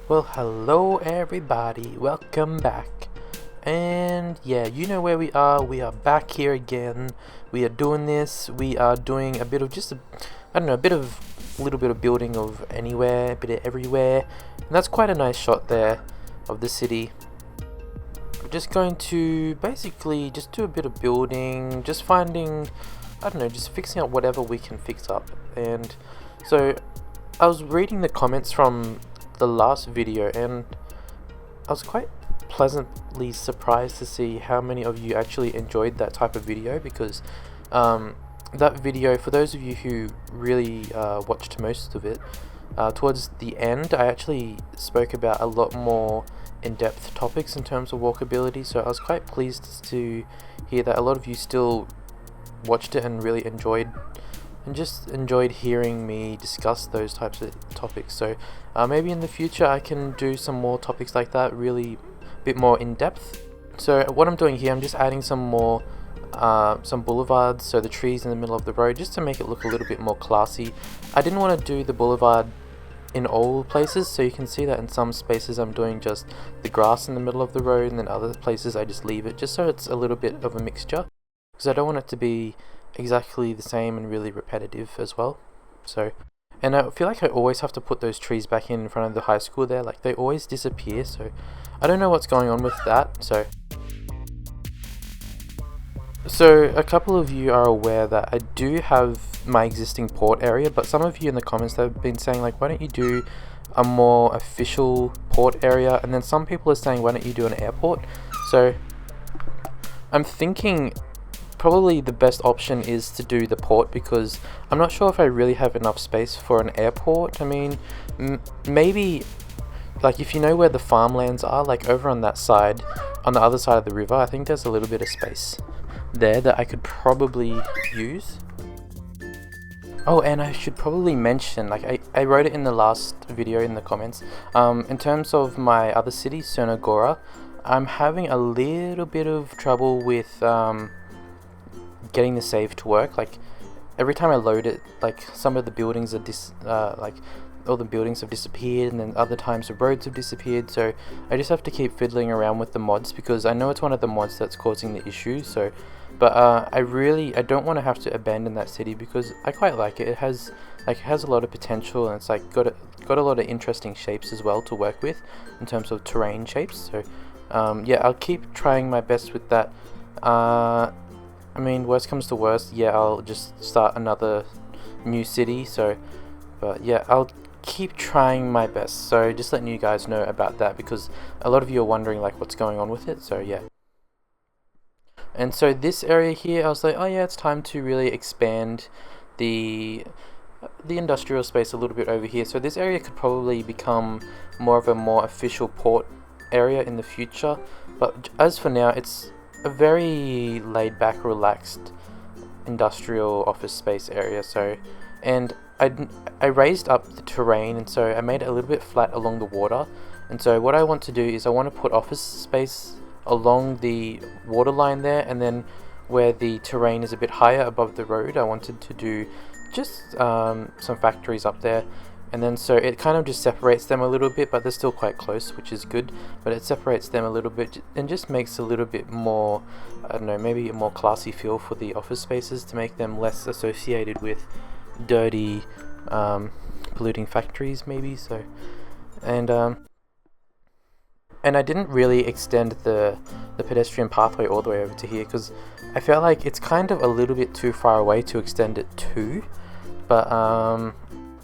Well, hello everybody, welcome back. And yeah, you know where we are. We are back here again. We are doing this. We are doing a bit of I don't know, a little bit of building of anywhere, a bit of everywhere. And that's quite a nice shot there of the city. We're just going to basically just do a bit of building, just finding, I don't know, just fixing up whatever we can fix up. And so I was reading the comments from the last video and I was quite pleasantly surprised to see how many of you actually enjoyed that type of video, because that video, for those of you who really watched most of it, towards the end I actually spoke about a lot more in-depth topics in terms of walkability, so I was quite pleased to hear that a lot of you still watched it and really enjoyed hearing me discuss those types of topics. So maybe in the future I can do some more topics like that, really a bit more in depth. So what I'm doing here, I'm just adding some more some boulevards, so the trees in the middle of the road, just to make it look a little bit more classy. I didn't want to do the boulevard in all places, so you can see that in some spaces I'm doing just the grass in the middle of the road, and then other places I just leave it, just so it's a little bit of a mixture, because I don't want it to be exactly the same and really repetitive as well. So, and I feel like I always have to put those trees back in front of the high school there, like they always disappear, so I don't know what's going on with that. So a couple of you are aware that I do have my existing port area, but some of you in the comments have been saying, like, why don't you do a more official port area? And then some people are saying, why don't you do an airport? So I'm thinking probably the best option is to do the port, because I'm not sure if I really have enough space for an airport. I mean, maybe, like, if you know where the farmlands are, like over on that side, on the other side of the river, I think there's a little bit of space there that I could probably use. Oh, and I should probably mention, like I wrote it in the last video in the comments, in terms of my other city, Sonogora, I'm having a little bit of trouble with getting the save to work. Like every time I load it, like some of the buildings are like all the buildings have disappeared, and then other times the roads have disappeared, so I just have to keep fiddling around with the mods, because I know it's one of the mods that's causing the issue. So but I don't want to have to abandon that city, because I quite like it. It has a lot of potential, and it's like got a lot of interesting shapes as well to work with in terms of terrain shapes. So yeah, I'll keep trying my best with that. I mean, worst comes to worst, yeah, I'll just start another new city. So but yeah, I'll keep trying my best. So just letting you guys know about that, because a lot of you are wondering like what's going on with it. So yeah. And so this area here, I was like, oh yeah, it's time to really expand the industrial space a little bit over here. So this area could probably become more of a more official port area in the future, but as for now, it's a very laid back, relaxed industrial office space area. So, and I raised up the terrain, and so I made it a little bit flat along the water. And so what I want to do is I want to put office space along the water line there, and then where the terrain is a bit higher above the road, I wanted to do just some factories up there. And then so it kind of just separates them a little bit, but they're still quite close, which is good, but it separates them a little bit and just makes a little bit more, I don't know, maybe a more classy feel for the office spaces, to make them less associated with dirty polluting factories maybe. So and I didn't really extend the pedestrian pathway all the way over to here, because I felt like it's kind of a little bit too far away to extend it to. But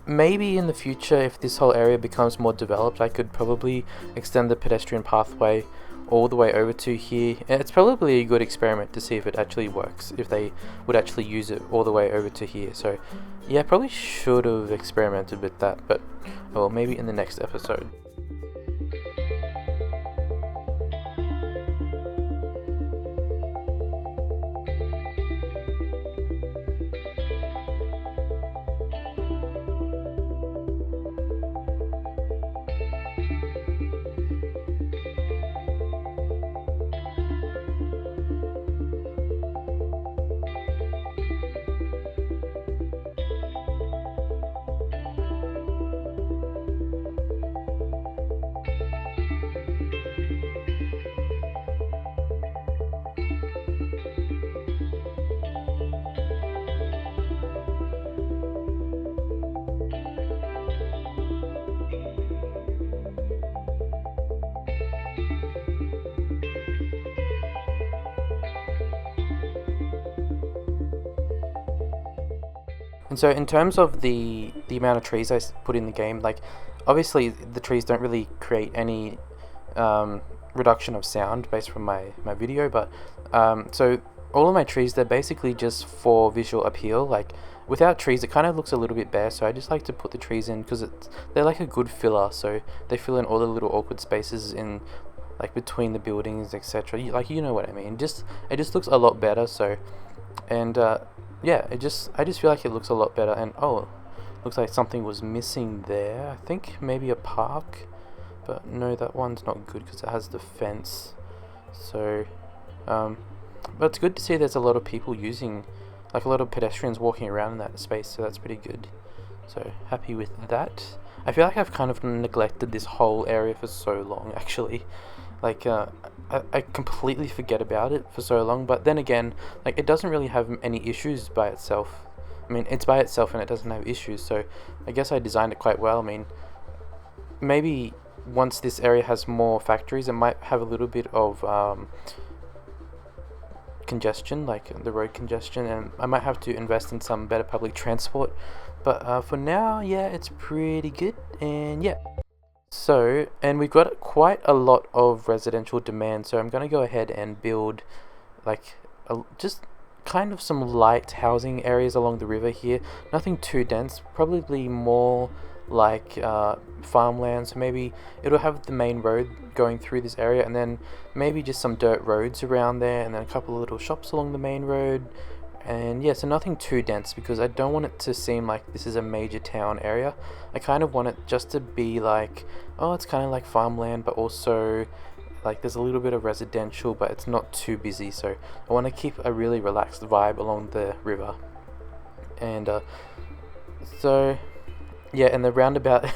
maybe in the future, if this whole area becomes more developed, I could probably extend the pedestrian pathway all the way over to here. And it's probably a good experiment to see if it actually works, if they would actually use it all the way over to here. So yeah, I probably should have experimented with that, but well, maybe in the next episode. And so in terms of the amount of trees I put in the game, like obviously the trees don't really create any reduction of sound based from my video, but so all of my trees, they're basically just for visual appeal. Like without trees it kind of looks a little bit bare, so I just like to put the trees in because they're like a good filler, so they fill in all the little awkward spaces in like between the buildings, etc. Like, you know what I mean. It just looks a lot better. So, and yeah, I just feel like it looks a lot better. And oh, looks like something was missing there. I think maybe a park, but no, that one's not good because it has the fence. So but it's good to see there's a lot of people using, like a lot of pedestrians walking around in that space, so that's pretty good. So happy with that. I feel like I've kind of neglected this whole area for so long, actually. Like I completely forget about it for so long, but then again, like it doesn't really have any issues by itself. I mean, it's by itself and it doesn't have issues, so I guess I designed it quite well. I mean, maybe once this area has more factories, it might have a little bit of congestion, like the road congestion, and I might have to invest in some better public transport, but for now, yeah, it's pretty good. And yeah, so, and we've got quite a lot of residential demand, so I'm going to go ahead and build like just kind of some light housing areas along the river here. Nothing too dense, probably more like farmland, so maybe it'll have the main road going through this area, and then maybe just some dirt roads around there, and then a couple of little shops along the main road. And yeah, so nothing too dense because I don't want it to seem like this is a major town area. I kind of want it just to be like, oh, it's kind of like farmland, but also like there's a little bit of residential, but it's not too busy. So I want to keep a really relaxed vibe along the river. And so yeah, and the roundabout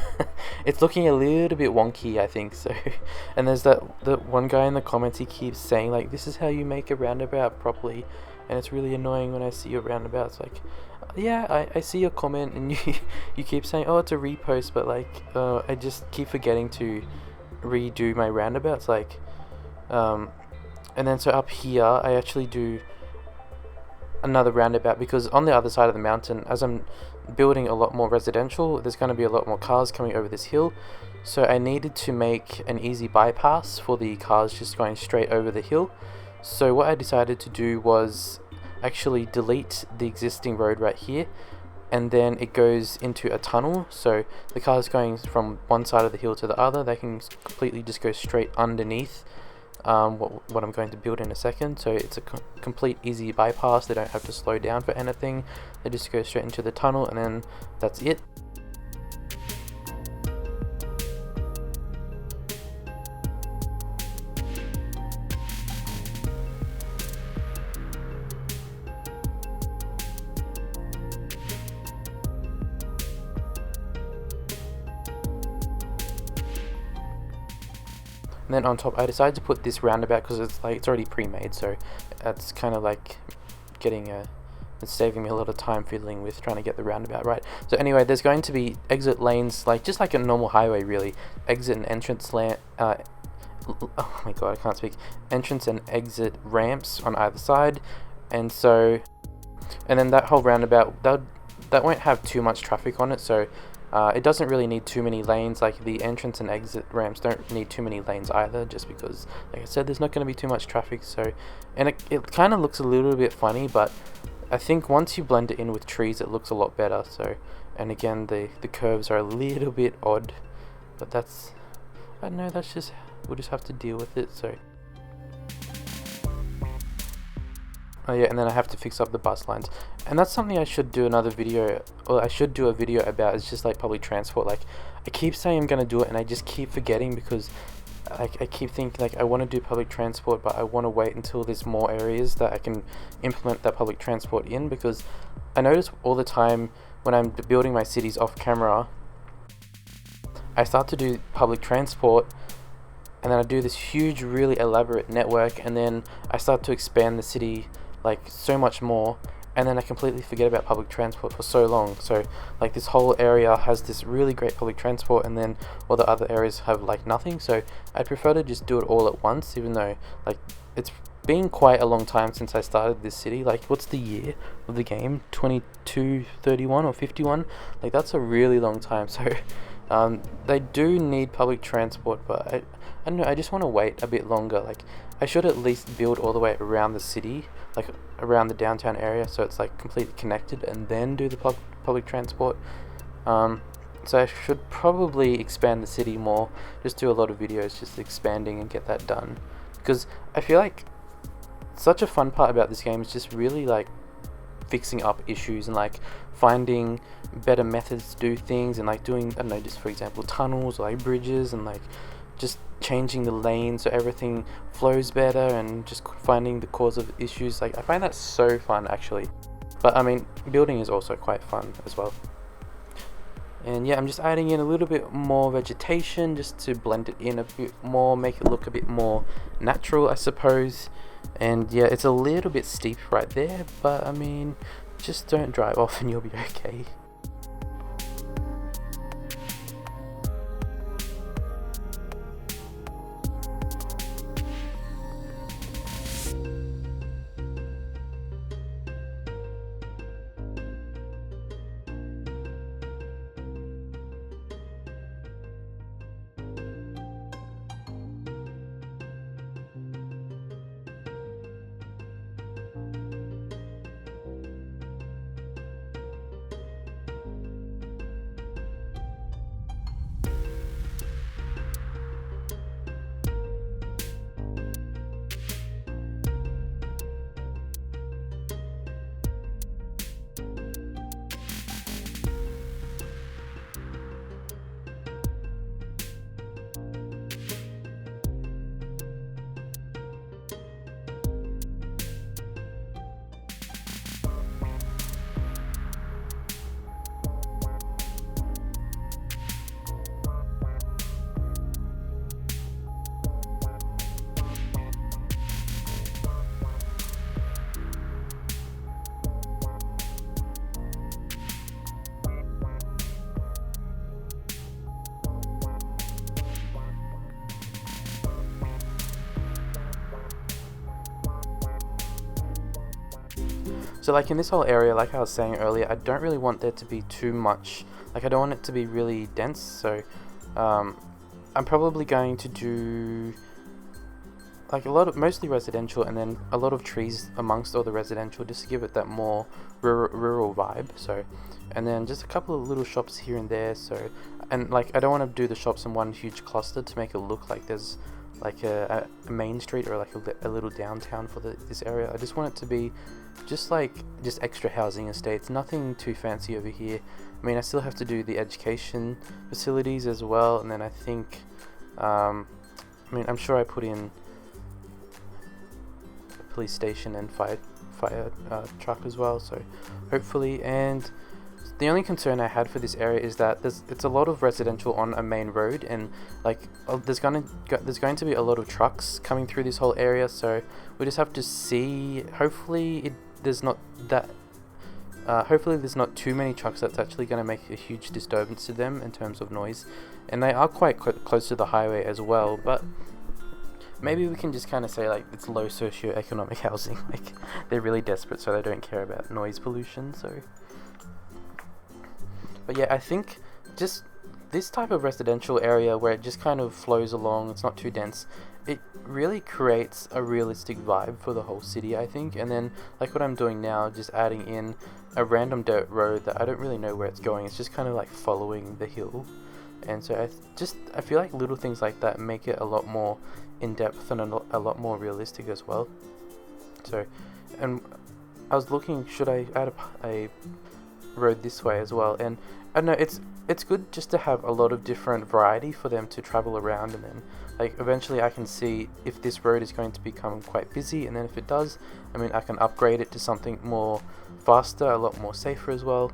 it's looking a little bit wonky, I think. So, and there's that one guy in the comments, he keeps saying like, this is how you make a roundabout properly, and it's really annoying when I see your roundabouts. Like, yeah, I see your comment, and you keep saying, oh, it's a repost, but like I just keep forgetting to redo my roundabouts. Like and then so up here I actually do another roundabout because on the other side of the mountain, as I'm building a lot more residential, there's going to be a lot more cars coming over this hill, so I needed to make an easy bypass for the cars just going straight over the hill. So what I decided to do was actually delete the existing road right here, and then it goes into a tunnel, so the cars going from one side of the hill to the other, they can completely just go straight underneath what I'm going to build in a second. So it's a complete easy bypass. They don't have to slow down for anything, they just go straight into the tunnel, and then that's it. And then on top I decided to put this roundabout because it's already pre-made, so that's kind of like getting it's saving me a lot of time fiddling with trying to get the roundabout right. So anyway, there's going to be exit lanes, like just like a normal highway really, exit and entrance oh my god, I can't speak, entrance and exit ramps on either side. And so, and then that whole roundabout, that won't have too much traffic on it, so it doesn't really need too many lanes. Like the entrance and exit ramps don't need too many lanes either, just because, like I said, there's not going to be too much traffic. So, and it kind of looks a little bit funny, but I think once you blend it in with trees, it looks a lot better. So, and again, the curves are a little bit odd, but that's, I don't know, that's just, we'll just have to deal with it. So, oh yeah, and then I have to fix up the bus lines, and that's something I should do another video, or I should do a video about. It's just like public transport. Like I keep saying I'm gonna do it, and I just keep forgetting because I keep thinking like I want to do public transport, but I want to wait until there's more areas that I can implement that public transport in. Because I notice all the time when I'm building my cities off camera, I start to do public transport, and then I do this huge, really elaborate network, and then I start to expand the city like so much more, and then I completely forget about public transport for so long. So like this whole area has this really great public transport, and then all the other areas have like nothing. So I'd prefer to just do it all at once, even though like it's been quite a long time since I started this city. Like, what's the year of the game? 2231 or 51? Like, that's a really long time. So, they do need public transport, but I don't know, I just want to wait a bit longer. Like, I should at least build all the way around the city, like around the downtown area, so it's like completely connected, and then do the public transport. So I should probably expand the city more, just do a lot of videos just expanding and get that done. Because I feel like such a fun part about this game is just really like fixing up issues and like finding better methods to do things, and like doing, I don't know, just for example tunnels or like bridges, and like just changing the lane so everything flows better, and just finding the cause of issues. Like, I find that so fun actually. But I mean, building is also quite fun as well. And yeah, I'm just adding in a little bit more vegetation just to blend it in a bit more, make it look a bit more natural, I suppose. And yeah, it's a little bit steep right there, but I mean, just don't drive off and you'll be okay. So like in this whole area, like I was saying earlier, I don't really want there to be too much, like I don't want it to be really dense, so I'm probably going to do like mostly residential, and then a lot of trees amongst all the residential, just to give it that more rural vibe. So, and then just a couple of little shops here and there. So, and like I don't want to do the shops in one huge cluster to make it look like there's like a main street or like a little downtown for this area. I just want it to be just extra housing estates, nothing too fancy over here. I mean, I still have to do the education facilities as well, and then I think I mean, I'm sure I put in a police station and fire truck as well, so hopefully. And the only concern I had for this area is that it's a lot of residential on a main road, and like there's going to be a lot of trucks coming through this whole area, so we just have to see. Hopefully there's not too many trucks that's actually going to make a huge disturbance to them in terms of noise. And they are quite close to the highway as well, but maybe we can just kind of say like it's low socioeconomic housing. Like they're really desperate, so they don't care about noise pollution. So, but yeah, I think just this type of residential area where it just kind of flows along, it's not too dense, it really creates a realistic vibe for the whole city, I think. And then like what I'm doing now, just adding in a random dirt road that I don't really know where it's going, it's just kind of like following the hill. And so I feel like little things like that make it a lot more in depth and a lot more realistic as well. So, and I was looking, should I add a road this way as well? And I don't know, it's good just to have a lot of different variety for them to travel around, and then like eventually I can see if this road is going to become quite busy, and then if it does, I mean, I can upgrade it to something more faster, a lot more safer as well.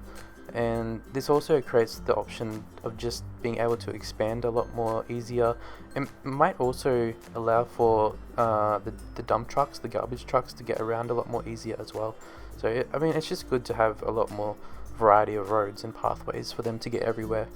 And this also creates the option of just being able to expand a lot more easier. It might also allow for the dump trucks, the garbage trucks, to get around a lot more easier as well. So I mean, it's just good to have a lot more variety of roads and pathways for them to get everywhere.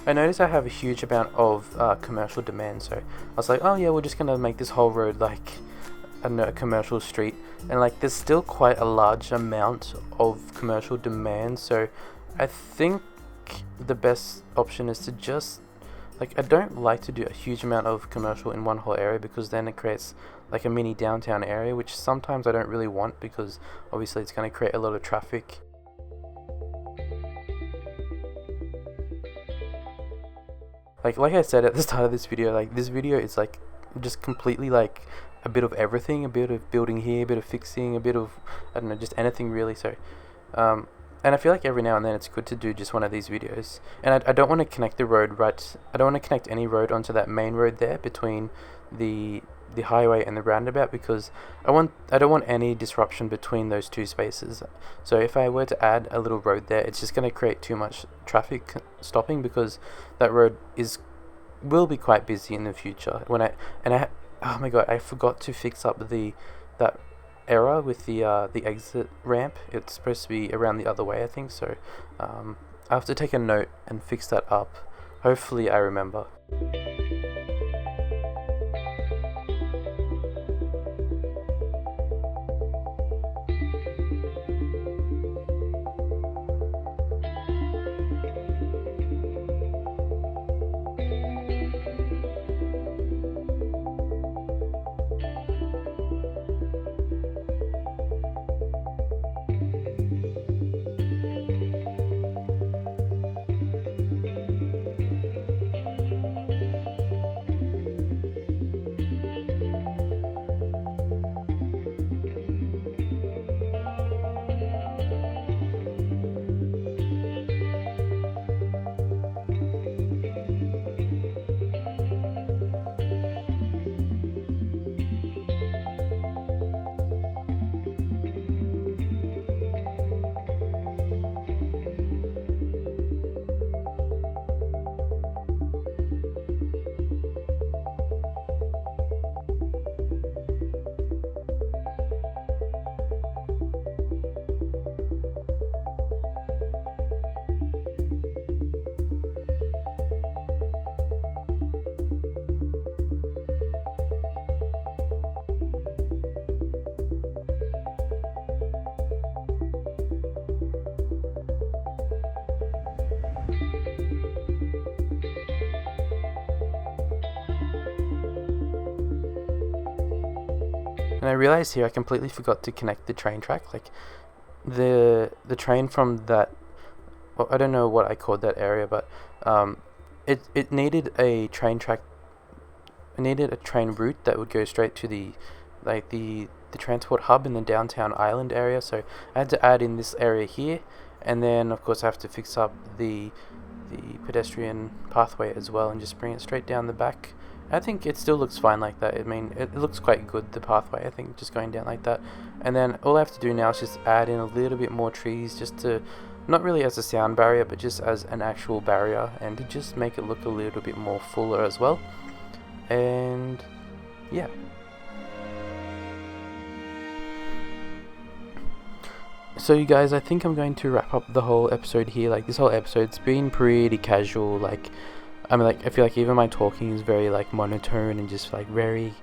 I noticed I have a huge amount of commercial demand, so I was like, oh yeah, we're just gonna make this whole road like a commercial street, and like there's still quite a large amount of commercial demand, so I think the best option is to just like, I don't like to do a huge amount of commercial in one whole area, because then it creates like a mini downtown area, which sometimes I don't really want, because obviously it's going to create a lot of traffic. Like I said at the start of this video, like this video is like just completely like a bit of everything, a bit of building here, a bit of fixing, a bit of, I don't know, just anything really. So and I feel like every now and then it's good to do just one of these videos. And I don't want to connect the road I don't want to connect any road onto that main road there between the highway and the roundabout, because I don't want any disruption between those two spaces. So if I were to add a little road there, it's just going to create too much traffic stopping, because that road will be quite busy in the future. Oh my god, I forgot to fix up that error with the exit ramp. It's supposed to be around the other way, I think. So I have to take a note and fix that up. Hopefully I remember. And I realized here I completely forgot to connect the train track. Like the train from that, well, I don't know what I called that area, but it needed a train track. It needed a train route that would go straight to the transport hub in the downtown island area. So I had to add in this area here, and then of course I have to fix up the pedestrian pathway as well, and just bring it straight down the back. I think it still looks fine like that. I mean, it looks quite good, the pathway, I think, just going down like that. And then all I have to do now is just add in a little bit more trees, just to, not really as a sound barrier, but just as an actual barrier, and to just make it look a little bit more fuller as well. And yeah. So you guys, I think I'm going to wrap up the whole episode here. Like, this whole episode's been pretty casual. Like, I mean, like, I feel like even my talking is very like monotone and just like very,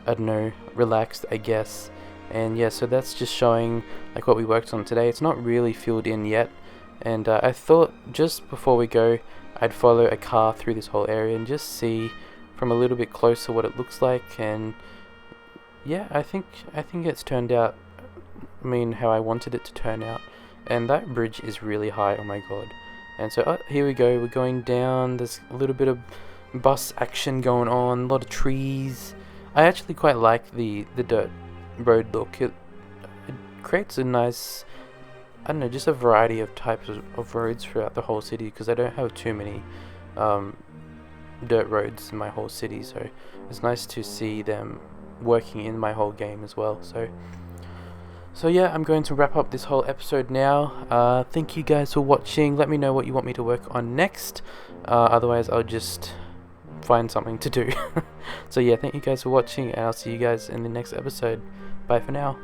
I don't know, relaxed, I guess. And yeah, so that's just showing like what we worked on today. It's not really filled in yet, and I thought just before we go, I'd follow a car through this whole area and just see from a little bit closer what it looks like. And yeah, I think it's turned out, I mean, how I wanted it to turn out. And that bridge is really high, oh my god. And so here we go, we're going down. There's a little bit of bus action going on, a lot of trees. I actually quite like the dirt road look. It creates a nice, I don't know, just a variety of types of roads throughout the whole city, because I don't have too many dirt roads in my whole city, so it's nice to see them working in my whole game as well. So yeah, I'm going to wrap up this whole episode now. Thank you guys for watching. Let me know what you want me to work on next. Otherwise, I'll just find something to do. So yeah, thank you guys for watching, and I'll see you guys in the next episode. Bye for now.